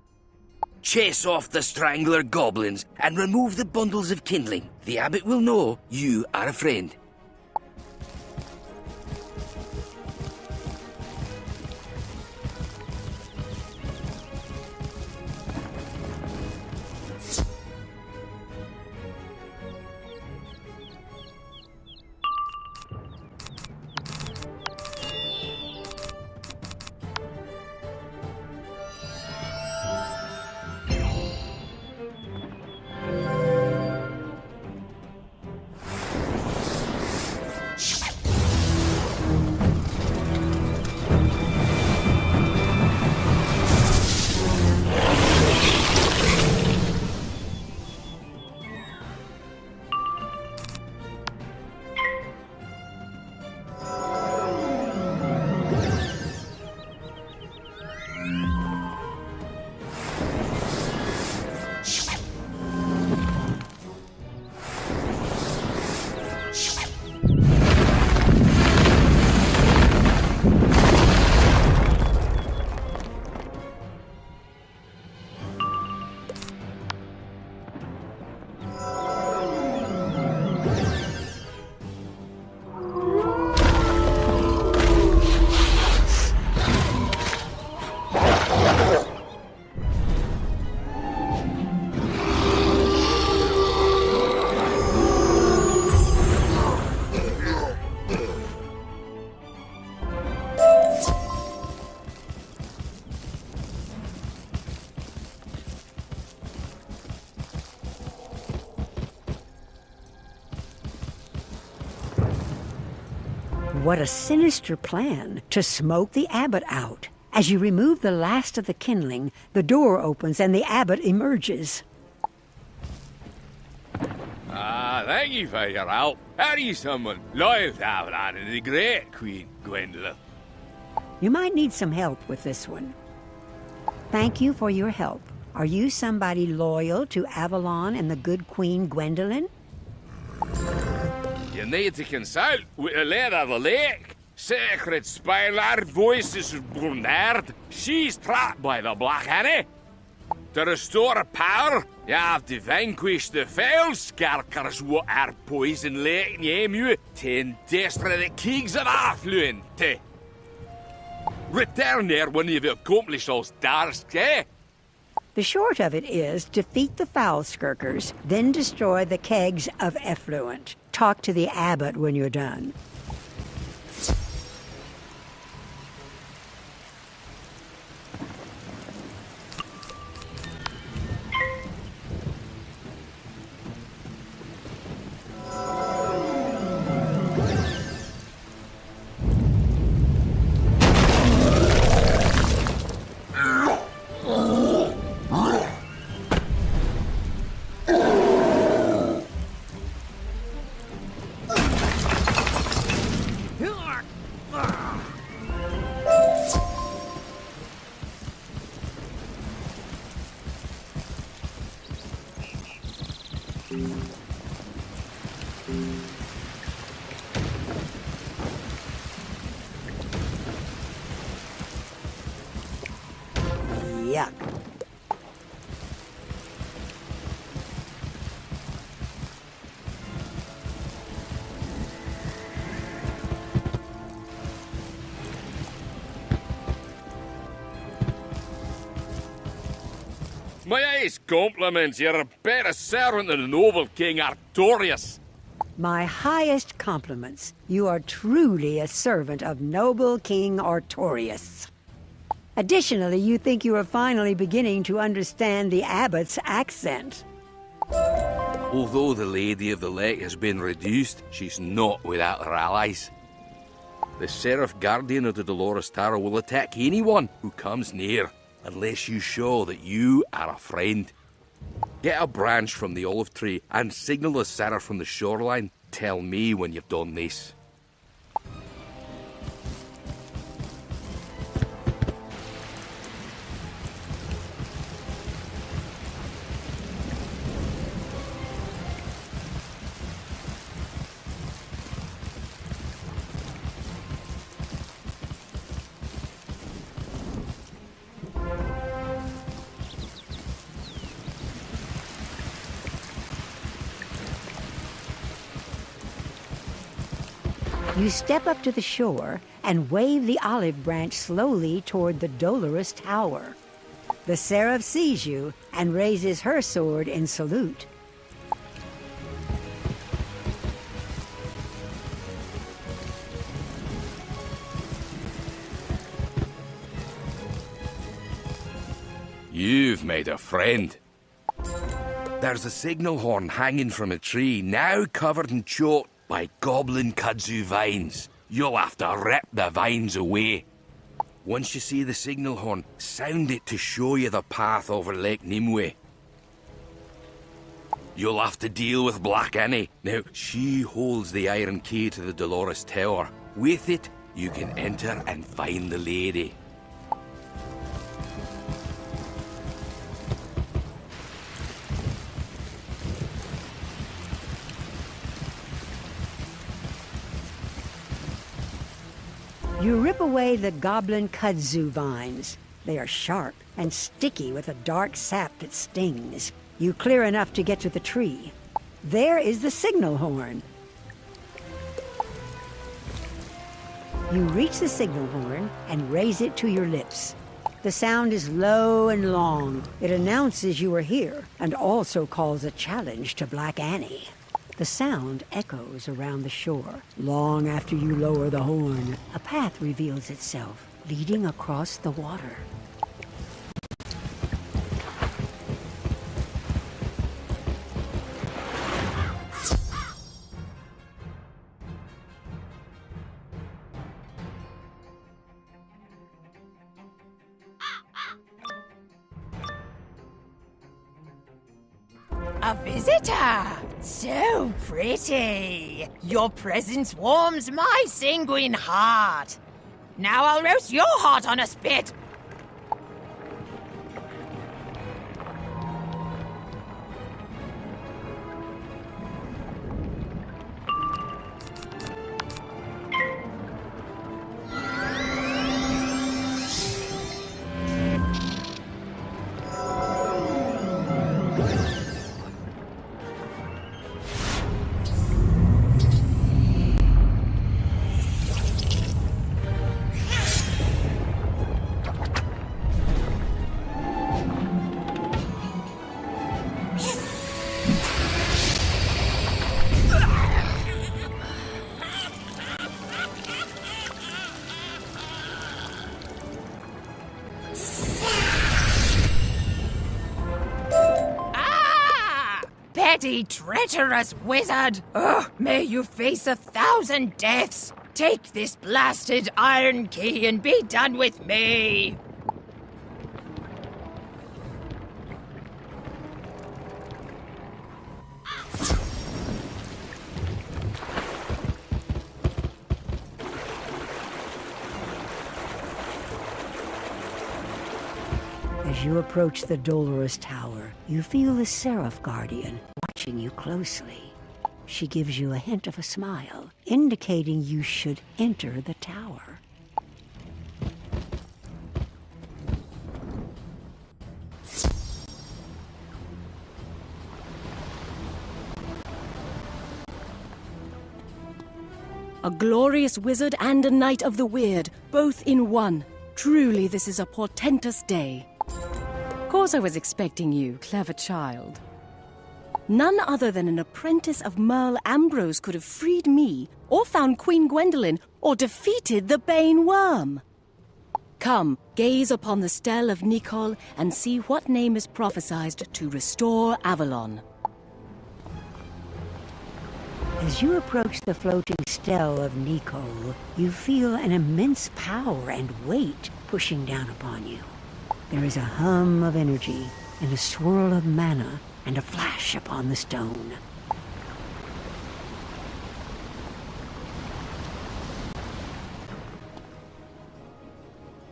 Chase off the Strangler goblins and remove the bundles of kindling. The Abbot will know you are a friend. What a sinister plan to smoke the abbot out. As you remove the last of the kindling, the door opens and the abbot emerges. Thank you for your help. Are you someone loyal to Avalon and the great Queen Gwendolyn? You might need some help with this one. Thank you for your help. Are you somebody loyal to Avalon and the good Queen Gwendolyn? You need to consult with the Lady of the Lake. Sacred Spylar voices born heard. She's trapped by the Black Annie. To restore her power, you have to vanquish the foul skarkers what are poison Lake Nemu to destroy the kings of Affluent. Return there when you've accomplished those tasks, eh? The short of it is defeat the foul skirkers, then destroy the kegs of effluent. Talk to the abbot when you're done. Yuck. My ace compliments, you're a better servant than the noble King Artorius. My highest compliments. You are truly a servant of noble King Artorius. Additionally, you think you are finally beginning to understand the abbot's accent. Although the Lady of the Lake has been reduced, she's not without her allies. The Seraph Guardian of the Dolorous Tower will attack anyone who comes near. unless you show that you are a friend. Get a branch from the olive tree and signal the setter from the shoreline. Tell me when you've done this. You step up to the shore and wave the olive branch slowly toward the dolorous tower. The seraph sees you and raises her sword in salute. You've made a friend. There's a signal horn hanging from a tree, now covered and choked by goblin kudzu vines. You'll have to rip the vines away. Once you see the signal horn, sound it to show you the path over Lake Nimue. You'll have to deal with Black Annie. Now, she holds the iron key to the Dolorous Tower. With it, you can enter and find the lady. You rip away the goblin kudzu vines. They are sharp and sticky with a dark sap that stings. You clear enough to get to the tree. There is the signal horn. You reach the signal horn and raise it to your lips. The sound is low and long. It announces you are here and also calls a challenge to Black Annie. The sound echoes around the shore. Long after you lower the horn, a path reveals itself, leading across the water. A visitor! So pretty! Your presence warms my sanguine heart. Now I'll roast your heart on a spit! Petty, treacherous wizard! Oh, may you face 1,000 deaths! Take this blasted iron key and be done with me! As you approach the Dolorous Tower, you feel the Seraph Guardian watching you closely. She gives you a hint of a smile, indicating you should enter the tower. A glorious wizard and a knight of the weird, both in one. Truly, this is a portentous day. Course I was expecting you, clever child. None other than an apprentice of Merle Ambrose could have freed me, or found Queen Gwendolen, or defeated the Bane Worm. Come, gaze upon the stele of Nicol and see what name is prophesied to restore Avalon. As you approach the floating stele of Nicol, you feel an immense power and weight pushing down upon you. There is a hum of energy, and a swirl of mana, and a flash upon the stone.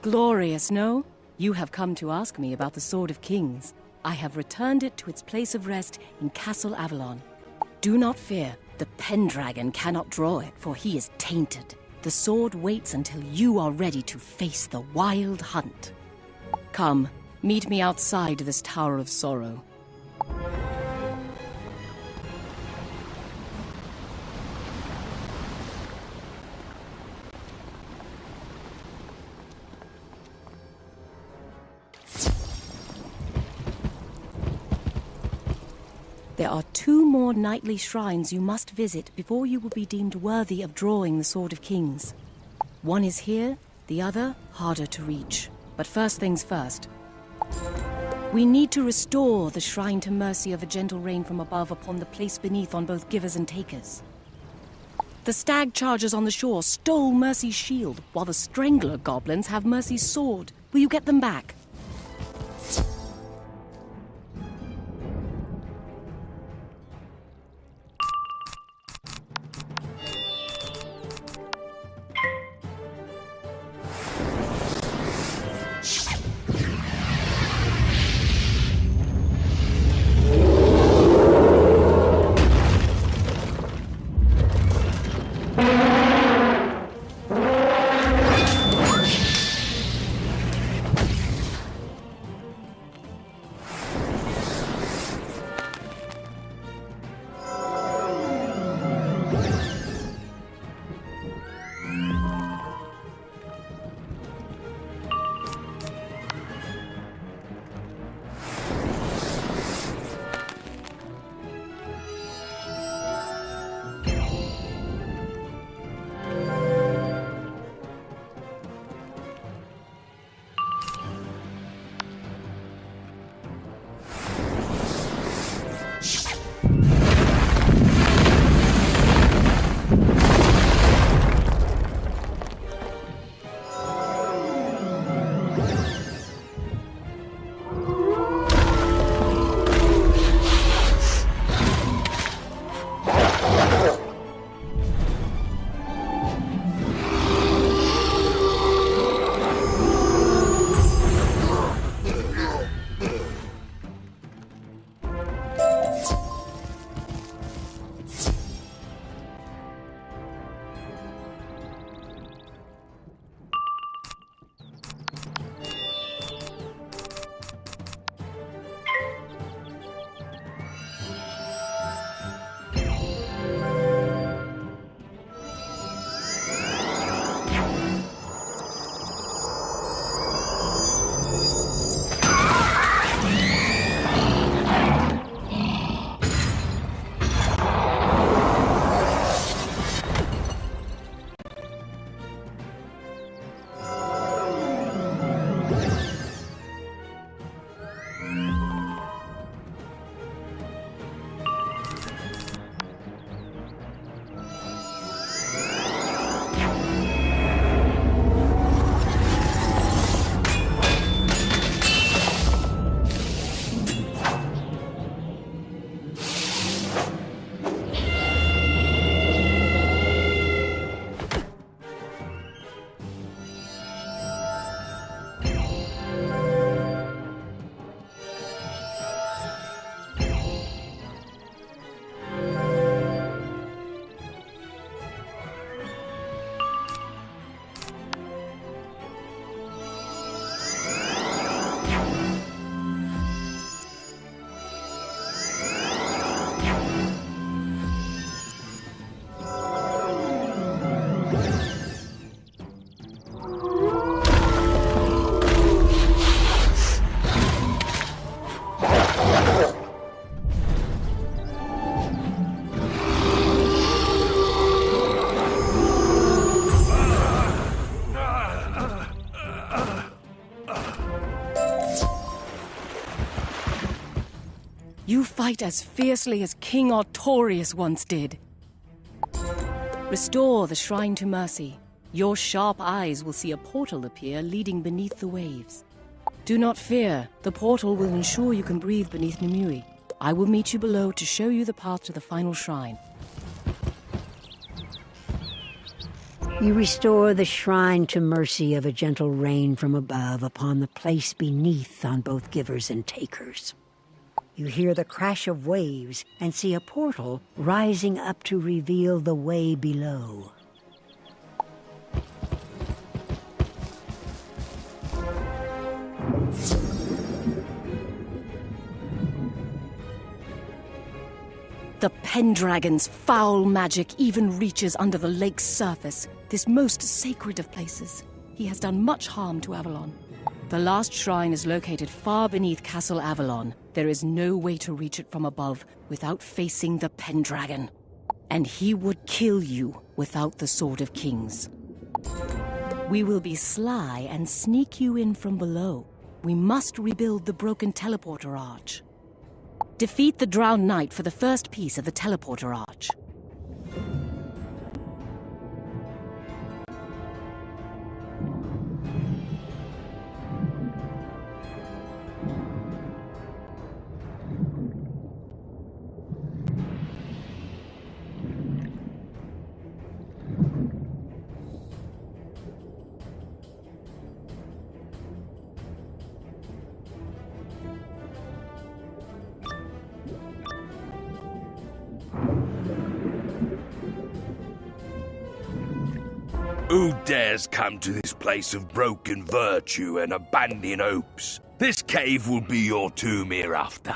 Glorious, no? You have come to ask me about the Sword of Kings. I have returned it to its place of rest in Castle Avalon. Do not fear. The Pendragon cannot draw it, for he is tainted. The sword waits until you are ready to face the wild hunt. Come, meet me outside this Tower of Sorrow. There are 2 more knightly shrines you must visit before you will be deemed worthy of drawing the Sword of Kings. One is here, the other harder to reach. But first things first. We need to restore the Shrine to Mercy of a gentle rain from above upon the place beneath on both givers and takers. The stag chargers on the shore stole Mercy's shield, while the Strangler goblins have Mercy's sword. Will you get them back? You fight as fiercely as King Artorius once did. Restore the Shrine to Mercy. Your sharp eyes will see a portal appear leading beneath the waves. Do not fear. The portal will ensure you can breathe beneath Nimue. I will meet you below to show you the path to the final shrine. You restore the shrine to mercy of a gentle rain from above upon the place beneath on both givers and takers. You hear the crash of waves and see a portal rising up to reveal the way below. The Pendragon's foul magic even reaches under the lake's surface, this most sacred of places. He has done much harm to Avalon. The last shrine is located far beneath Castle Avalon. There is no way to reach it from above without facing the Pendragon. And he would kill you without the Sword of Kings. We will be sly and sneak you in from below. We must rebuild the broken teleporter arch. Defeat the Drowned Knight for the first piece of the teleporter arch. Who dares come to this place of broken virtue and abandon hopes? This cave will be your tomb hereafter.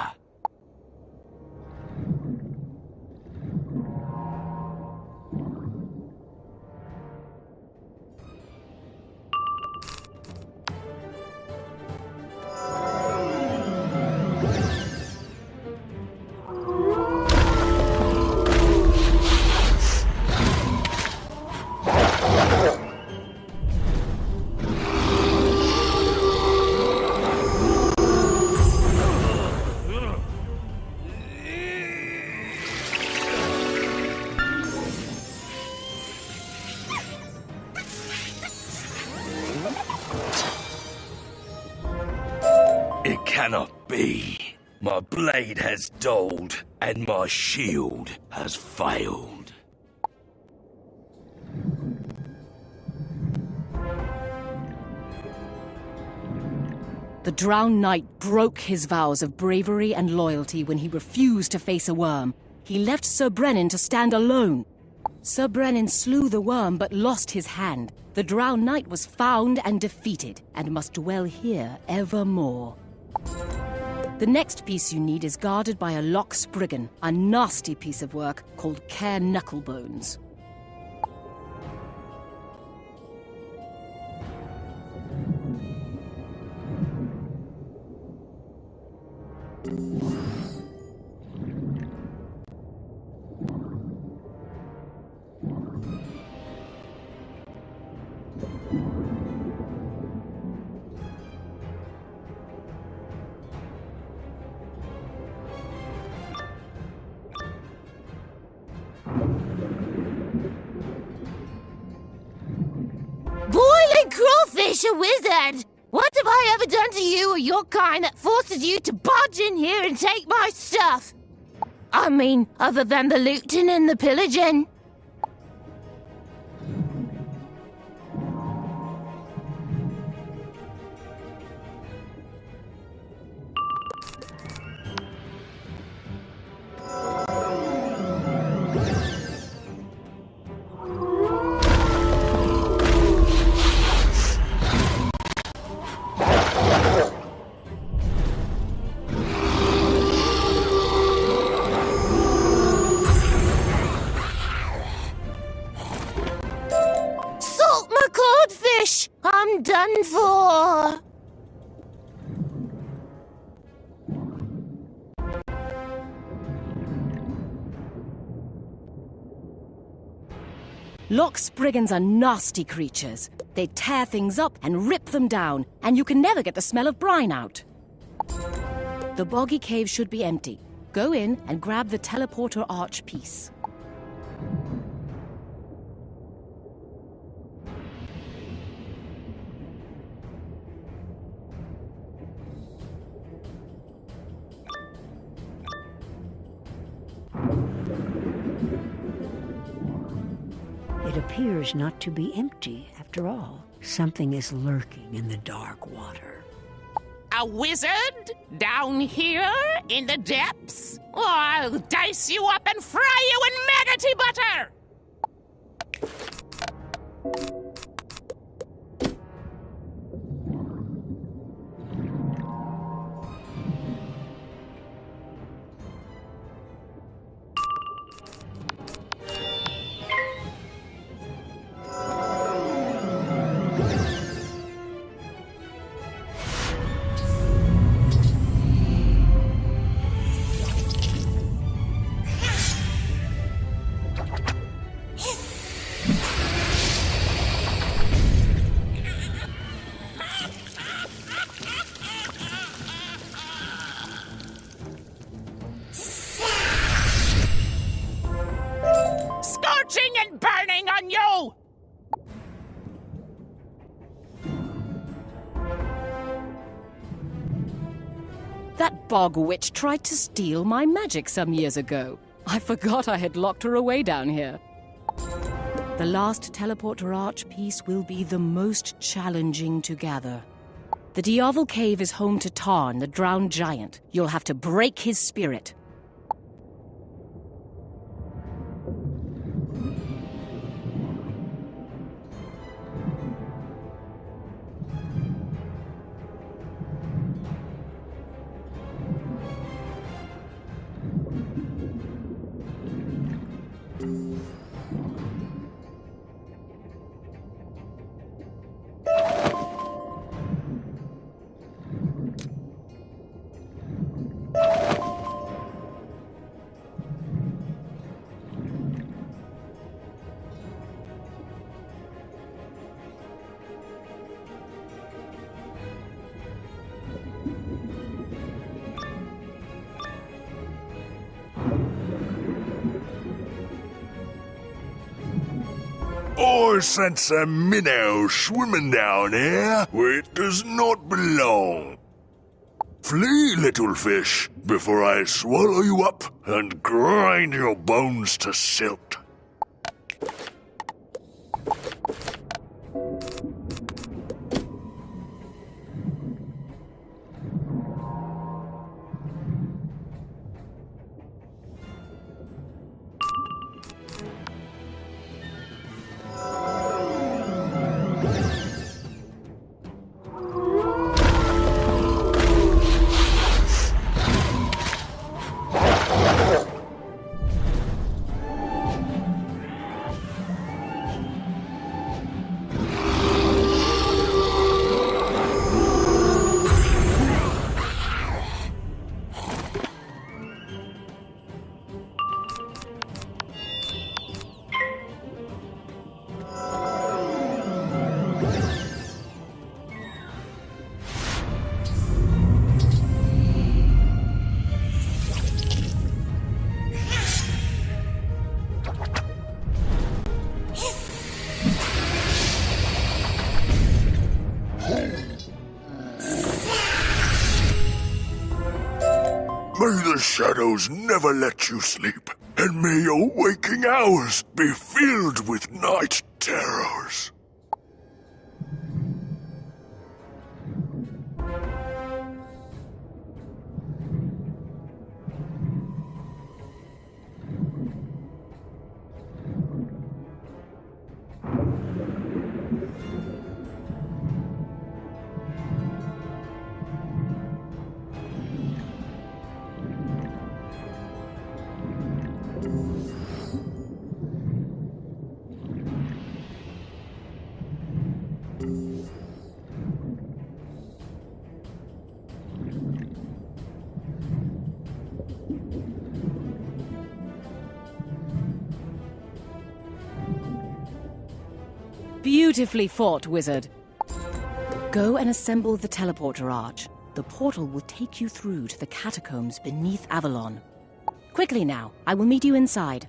It cannot be. My blade has dulled, and my shield has failed. The Drowned Knight broke his vows of bravery and loyalty when he refused to face a worm. He left Sir Brennan to stand alone. Sir Brennan slew the worm but lost his hand. The Drowned Knight was found and defeated, and must dwell here evermore. The next piece you need is guarded by a Lock Spriggan, a nasty piece of work called Care Knucklebones. Boiling crawfish, a wizard! What have I ever done to you or your kind that forces you to barge in here and take my stuff? I mean, other than the looting and the pillaging. Salt my codfish! I'm done for! Lock Spriggans are nasty creatures. They tear things up and rip them down, and you can never get the smell of brine out. The boggy cave should be empty. Go in and grab the teleporter arch piece. it appears not to be empty after all. Something is lurking in the dark water. A wizard? Down here? In the depths? Oh, I'll dice you up and fry you in maggoty butter! Scorching and burning on you! That bog witch tried to steal my magic some years ago. I forgot I had locked her away down here. The last teleporter arch piece will be the most challenging to gather. The Diavel Cave is home to Tarn, the drowned giant. You'll have to break his spirit. I sense a minnow swimming down here where it does not belong. Flee, little fish, before I swallow you up and grind your bones to silt. May the shadows never let you sleep, and may your waking hours be filled with night terrors. Beautifully fought, wizard. Go and assemble the teleporter arch. The portal will take you through to the catacombs beneath Avalon. Quickly now, I will meet you inside.